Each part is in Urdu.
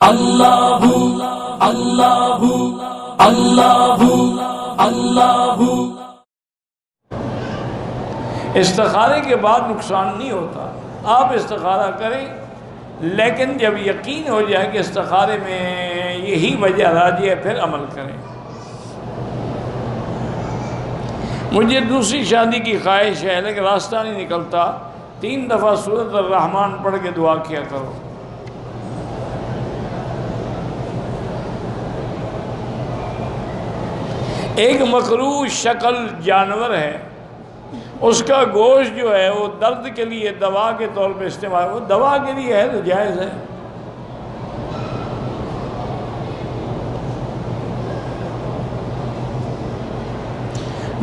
اللہ اللہ اللہ اللہ۔ استخارے کے بعد نقصان نہیں ہوتا، آپ استخارہ کریں، لیکن جب یقین ہو جائے کہ استخارے میں یہی وجہ راجی ہے پھر عمل کریں۔ مجھے دوسری شادی کی خواہش ہے لیکن راستہ نہیں نکلتا، 3 دفعہ سورۃ الرحمن پڑھ کے دعا کیا کرو۔ ایک مکروہ شکل جانور ہے، اس کا گوشت جو ہے وہ درد کے لیے دوا کے طور پہ استعمال، وہ دوا کے لیے ہے تو جائز ہے۔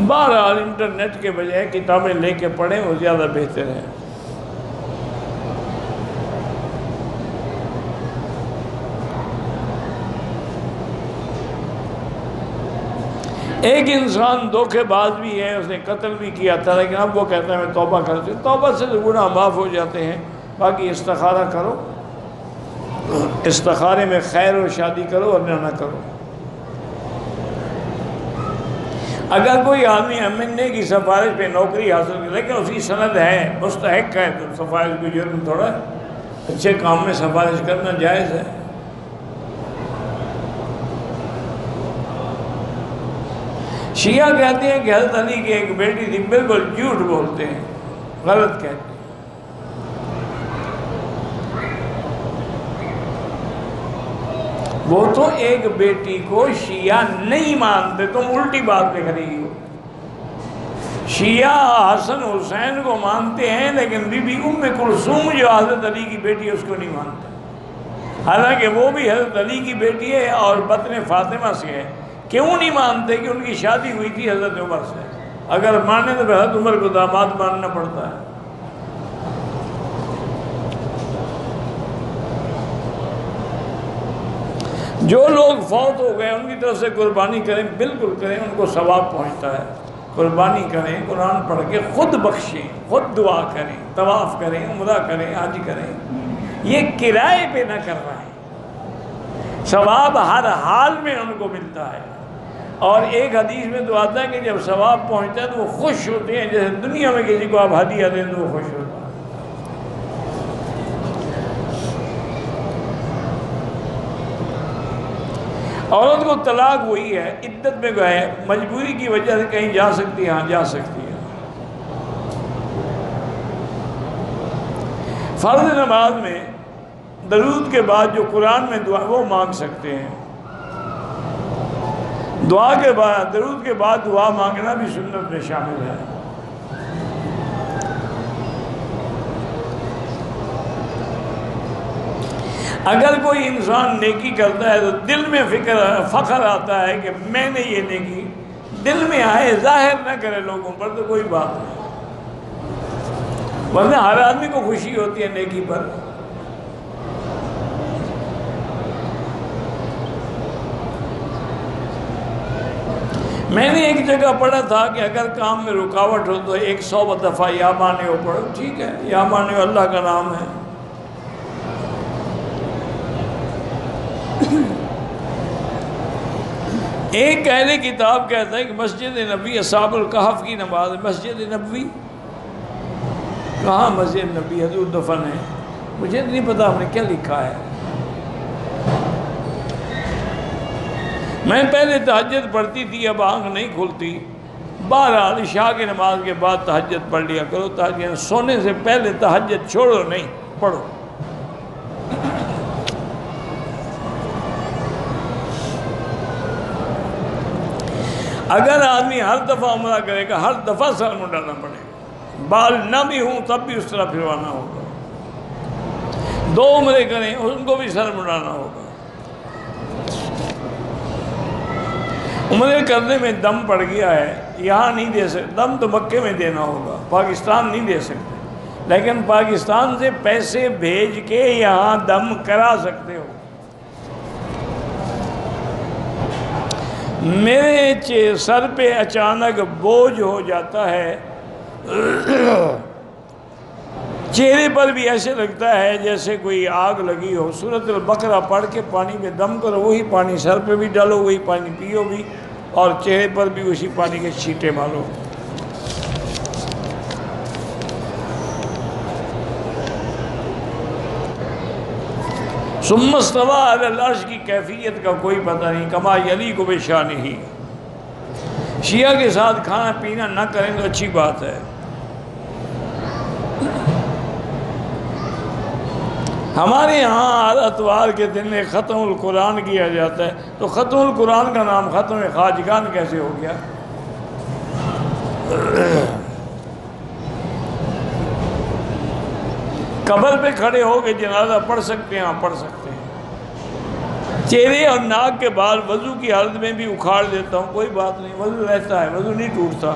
بہرحال انٹرنیٹ کے بجائے کتابیں لے کے پڑھیں، وہ زیادہ بہتر ہے۔ ایک انسان دھوکے باز بھی ہے، اس نے قتل بھی کیا تھا، لیکن اب وہ کہتا ہے میں توبہ کرتی ہوں۔ توبہ سے تو گناہ معاف ہو جاتے ہیں، باقی استخارہ کرو، استخارے میں خیر و شادی کرو اور نہ کرو۔ اگر کوئی آدمی امنے کی سفارش پہ نوکری حاصل کرے لیکن اس کی سند ہے، مستحق ہے، تو سفارش کو جرم تھوڑا ہے، اچھے کام میں سفارش کرنا جائز ہے۔ شیعہ کہتے ہیں کہ حضرت علی کی ایک بیٹی تھی، بالکل جھوٹ بولتے ہیں، غلط کہتے ہیں۔ وہ تو ایک بیٹی کو شیعہ نہیں مانتے، تم الٹی بات لکھ رہی ہو۔ شیعہ حسن حسین کو مانتے ہیں لیکن بی بی ام کلثوم جو حضرت علی کی بیٹی ہے اس کو نہیں مانتے، حالانکہ وہ بھی حضرت علی کی بیٹی ہے اور بطن فاطمہ سے ہے۔ کیوں نہیں مانتے؟ کہ ان کی شادی ہوئی تھی حضرت عمر سے، اگر مانے تو حضرت عمر کو داماد ماننا پڑتا ہے۔ جو لوگ فوت ہو گئے ان کی طرف سے قربانی کریں، بالکل کریں، ان کو ثواب پہنچتا ہے۔ قربانی کریں، قرآن پڑھ کے خود بخشیں، خود دعا کریں، طواف کریں، عمرہ کریں، حج کریں، یہ کرائے پہ نہ کر رہے ہیں، ثواب ہر حال میں ان کو ملتا ہے۔ اور ایک حدیث میں تو آتا ہے کہ جب ثواب پہنچتا ہے تو وہ خوش ہوتے ہیں، جیسے دنیا میں کسی کو آپ ہدیہ دیں تو وہ خوش ہوتا ہے۔ عورت کو طلاق ہوئی ہے، عدت میں گئے، مجبوری کی وجہ سے کہیں جا سکتی ہے، ہاں جا سکتی ہے۔ فرض نماز میں درود کے بعد جو قرآن میں دعا وہ مانگ سکتے ہیں، دعا کے بعد درود کے بعد دعا مانگنا بھی سنت میں شامل ہے۔ اگر کوئی انسان نیکی کرتا ہے تو دل میں فخر آتا ہے کہ میں نے یہ نیکی، دل میں آئے، ظاہر نہ کرے لوگوں پر تو کوئی بات نہیں، ورنہ ہر آدمی کو خوشی ہوتی ہے نیکی پر۔ میں نے ایک جگہ پڑھا تھا کہ اگر کام میں رکاوٹ ہو تو 100 دفعہ یا مانے ہو پڑھو، ٹھیک ہے، یا مانے ہو اللہ کا نام ہے۔ ایک اہل کتاب کہتا ہے کہ مسجد نبی اصحاب الکہف کی نماز، مسجد نبوی کہاں؟ مسجد نبی حضور دفن ہے، مجھے نہیں پتا ہم نے کیا لکھا ہے۔ میں پہلے تہجد پڑھتی تھی، اب آنکھ نہیں کھلتی، بہرحال عشاء کی نماز کے بعد تہجد پڑھ لیا کرو، تہجد سونے سے پہلے تہجد چھوڑو نہیں، پڑھو۔ اگر آدمی ہر دفعہ عمرہ کرے گا، ہر دفعہ سر منڈانا پڑے گا، بال نہ بھی ہوں تب بھی اس طرح پھروانا ہوگا۔ 2 عمرے کریں ان کو بھی سر منڈانا ہوگا۔ عمرے کرنے میں دم پڑ گیا ہے، یہاں نہیں دے سکتے، دم تو مکے میں دینا ہوگا، پاکستان نہیں دے سکتے، لیکن پاکستان سے پیسے بھیج کے یہاں دم کرا سکتے ہو۔ میرے سر پہ اچانک بوجھ ہو جاتا ہے، چہرے پر بھی ایسے لگتا ہے جیسے کوئی آگ لگی ہو. سورۃ البقرہ پڑھ کے پانی میں دم کرو، وہی پانی سر پہ بھی ڈالو، وہی پانی پیو بھی، اور چہرے پر بھی اسی پانی کے چھینٹے مارو. ثم استوى علی العرش کی کیفیت کا کوئی پتہ نہیں. کما یلیق بشانہ. شیعہ کے ساتھ کھانا پینا نہ کریں تو اچھی بات ہے. ہمارے یہاں ہر اتوار کے دن ایک ختم القرآن کیا جاتا ہے، تو ختم القرآن کا نام ختم خواجگان کیسے ہو گیا؟ قبر پہ کھڑے ہو کے جنازہ پڑھ سکتے ہیں؟ ہاں پڑھ سکتے ہیں. چہرے اور ناک کے بال وضو کی حالت میں بھی اکھاڑ دیتا ہوں، کوئی بات نہیں، وضو رہتا ہے، وضو نہیں ٹوٹتا.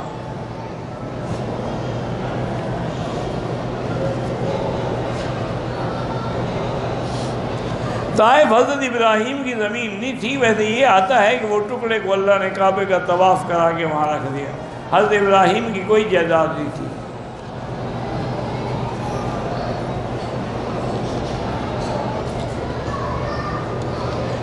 طائف حضرت ابراہیم کی زمین نہیں تھی، ویسے یہ آتا ہے کہ وہ ٹکڑے کو اللہ نے کعبے کا طواف کرا کے وہاں رکھ دیا. حضرت ابراہیم کی کوئی جائیداد نہیں تھی.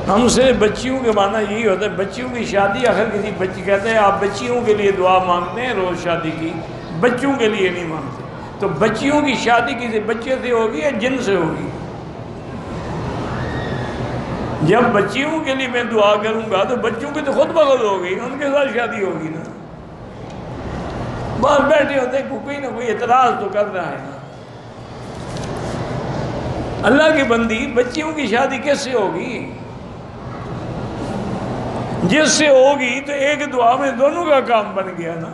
ہم سے بچیوں کے معنی یہی ہوتا ہے، بچیوں کی شادی. آخر کسی بچی کہتے ہیں آپ بچیوں کے لیے دعا مانگتے ہیں روز شادی کی، بچوں کے لیے نہیں مانگتے. تو بچیوں کی شادی کسی بچے سے ہوگی یا جن سے ہوگی؟ جب بچیوں کے لیے میں دعا کروں گا تو بچوں کی تو خود بغل ہوگی، ان کے ساتھ شادی ہوگی نا. بس بیٹھے ہوتے ہیں، کوئی نہ کوئی اعتراض تو کر رہا ہے نا. اللہ کی بندی بچیوں کی شادی کیس سے ہوگی؟ جس سے ہوگی تو ایک دعا میں دونوں کا کام بن گیا نا.